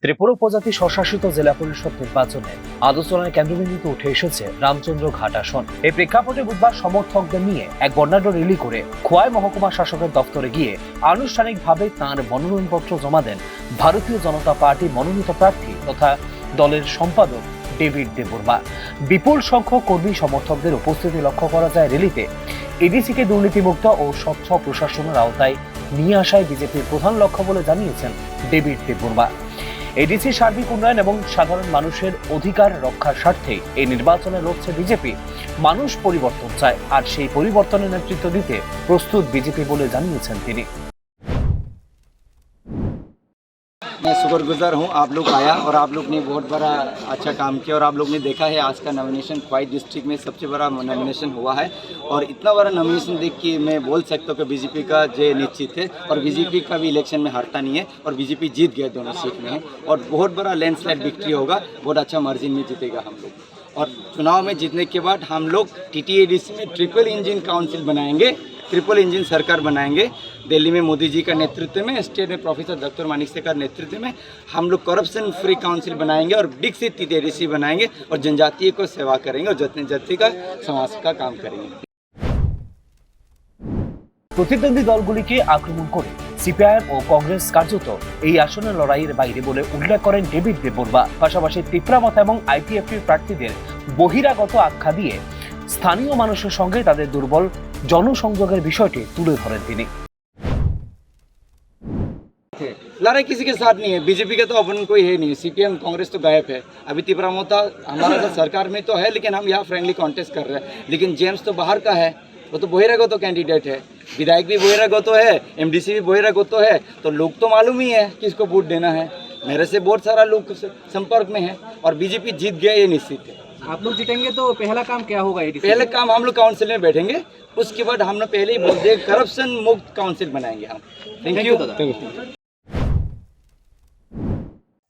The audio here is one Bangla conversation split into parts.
ত্রিপুরা উপজাতি স্বশাসিত জেলা পরিষদ নির্বাচনে আলোচনার কেন্দ্রবিন্দুতে উঠে এসেছে রামচন্দ্র ঘাট আসন। এই প্রেক্ষাপটে বুধবার সমর্থকদের নিয়ে এক বর্ণাঢ্য র্যালি করে খোয়াই মহকুমা শাসকের দপ্তরে গিয়ে আনুষ্ঠানিকভাবে তাঁর মনোনয়নপত্র জমা দেন ভারতীয় জনতা পার্টি মনোনীত প্রার্থী তথা দলের সম্পাদক ডেভিড দেববর্মা। বিপুল সংখ্যক কর্মী সমর্থকদের উপস্থিতি লক্ষ্য করা যায় র্যালিতে। এডিসিকে দুর্নীতিমুক্ত ও স্বচ্ছ প্রশাসনের আওতায় নিয়ে আসায় বিজেপির প্রধান লক্ষ্য বলে জানিয়েছেন ডেভিড দেববর্মা। এডিসি সার্বিক উন্নয়ন এবং সাধারণ মানুষের অধিকার রক্ষার স্বার্থে এই নির্বাচনে লড়ছে বিজেপি। মানুষ পরিবর্তন চায়, আর সেই পরিবর্তনের নেতৃত্ব দিতে প্রস্তুত বিজেপি বলে জানিয়েছেন তিনি। मैं शुक्रगुजार हूँ आप लोग आया और आप लोग ने बहुत बड़ा अच्छा काम किया और आप लोग ने देखा है आज का नॉमिनेशन क्वाइट डिस्ट्रिक्ट में सबसे बड़ा नॉमिनेशन हुआ है और इतना बड़ा नॉमिनेशन देख के मैं बोल सकता हूँ कि बीजेपी का जय निश्चित है और बीजेपी का भी इलेक्शन में हारता नहीं है और बीजेपी जीत गया दोनों सीट में है और बहुत बड़ा लैंडस्लाइड विक्ट्री होगा, बहुत अच्छा मार्जिन में जीतेगा हम लोग। और चुनाव में जीतने के बाद हम लोग TTADC में ट्रिपल इंजन काउंसिल बनाएंगे, ट्रिपल इंजन सरकार बनाएंगे। दिल्ली में मोदी जी का नेतृत्व में, स्टेट में प्रोफेसर डॉक्टर मानिक से का नेतृत्व में हम लोग करप्शन फ्री काउंसिल बनाएंगे और विकसित TTADC बनाएंगे और जनजातीय को सेवा करेंगे और जनजाति का समाज का काम करेंगे। প্রতিদ্বন্দ্বী দলগুলিকে আক্রমণ করে সিপিআইএম ও কংগ্রেস কার্যত এই আসনের লড়াইয়ের বাইরে বলে উল্লেখ করেন ডেভিড দেববর্মা। পাশাপাশি ত্রিপুরা মত এবং IPFT প্রার্থীদের বহিরাগত আখ্যা দিয়ে স্থানীয় মানুষের সঙ্গে তাদের দুর্বল জনসংযোগের বিষয়টি তুলে ধরেন তিনি। लड़ाई किसी के साथ नहीं है, बीजेपी का तो अपन कोई है नहीं, CPM कांग्रेस तो गायब है। अभी त्रिपुरा मोता हमारा तो सरकार में तो है, लेकिन हम यहाँ फ्रेंडली कॉन्टेस्ट कर रहे हैं। लेकिन जेम्स तो बाहर का है, वो तो बहिरागत कैंडिडेट है, विधायक भी बहिरागत है, MDC भी बहिरागत है, तो लोग तो मालूम ही है किसको वोट देना है। मेरे से बहुत सारा लोग संपर्क में है और बीजेपी जीत गया ये निश्चित है। आप लोग जीतेंगे तो पहला काम क्या होगा? पहले काम हम लोग काउंसिल में बैठेंगे, उसके बाद हम लोग पहले ही बोल दिए करप्शन मुक्त काउंसिल बनाएंगे हम। Thank you.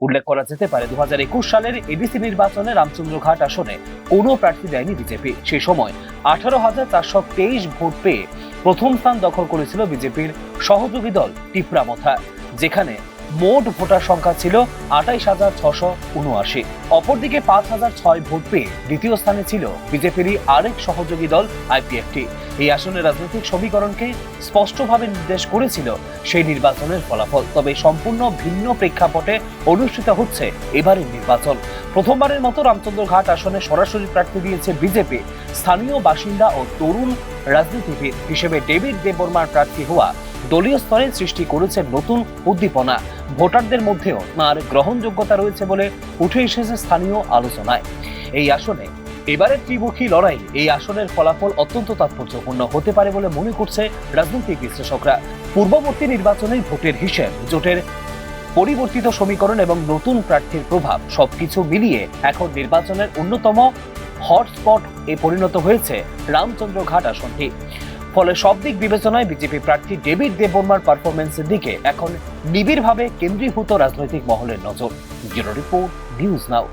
উল্লেখ করা যেতে পারে 2021 সালের এডিসি নির্বাচনে রামচন্দ্র ঘাট আসনে কোনো প্রার্থী দেয়নি বিজেপি। সেই সময় 18,423 ভোট পেয়ে প্রথম স্থান দখল করেছিল বিজেপির সহযোগী দল ত্রিপুরা মথা, যেখানে মোট ভোটার সংখ্যা ছিল 28,679। অপরদিকে 5,006 ভোট পেয়ে দ্বিতীয় স্থানে ছিল বিজেপিরই আরেক সহযোগী দল IPFT। এই আসনের রাজনৈতিক সমীকরণকে স্পষ্টভাবে নির্দেশ করেছিল সেই নির্বাচনের ফলাফল। তবে সম্পূর্ণ ভিন্ন প্রেক্ষাপটে অনুষ্ঠিত হচ্ছে এবারের নির্বাচন। প্রথমবারের মতো রামচন্দ্র ঘাট আসনে সরাসরি প্রার্থী দিয়েছে বিজেপি। স্থানীয় বাসিন্দা ও তরুণ রাজনীতিবিদ হিসেবে ডেভিড দেববর্মার প্রার্থী হওয়া দলীয় স্তরে সৃষ্টি করেছে নতুন উদ্দীপনা। ভোটারদের মধ্যেও তাঁর গ্রহণযোগ্যতা রয়েছে বলে উঠে এসেছে স্থানীয় আলোচনায়। এই আসনে এবারের ত্রিমুখী লড়াই, এই আসনের ফলাফল অত্যন্ত তাৎপর্যপূর্ণ হতে পারে বলে মনে করছে রাজনৈতিক বিশ্লেষকরা। পূর্ববর্তী নির্বাচনের ভোটের হিসেব, জোটের পরিবর্তিত সমীকরণ এবং নতুন প্রার্থীর প্রভাব সবকিছু মিলিয়ে এখন নির্বাচনের অন্যতম হটস্পট পরিণত হয়েছে রামচন্দ্র ঘাট আসনটি। ফলে সব দিক বিবেচনায় বিজেপি প্রার্থী ডেভিড দেববর্মার পারফরমেন্সের দিকে এখন নিবিড়ভাবে কেন্দ্রীভূত রাজনৈতিক মহলের নজর। Bureau report, news now.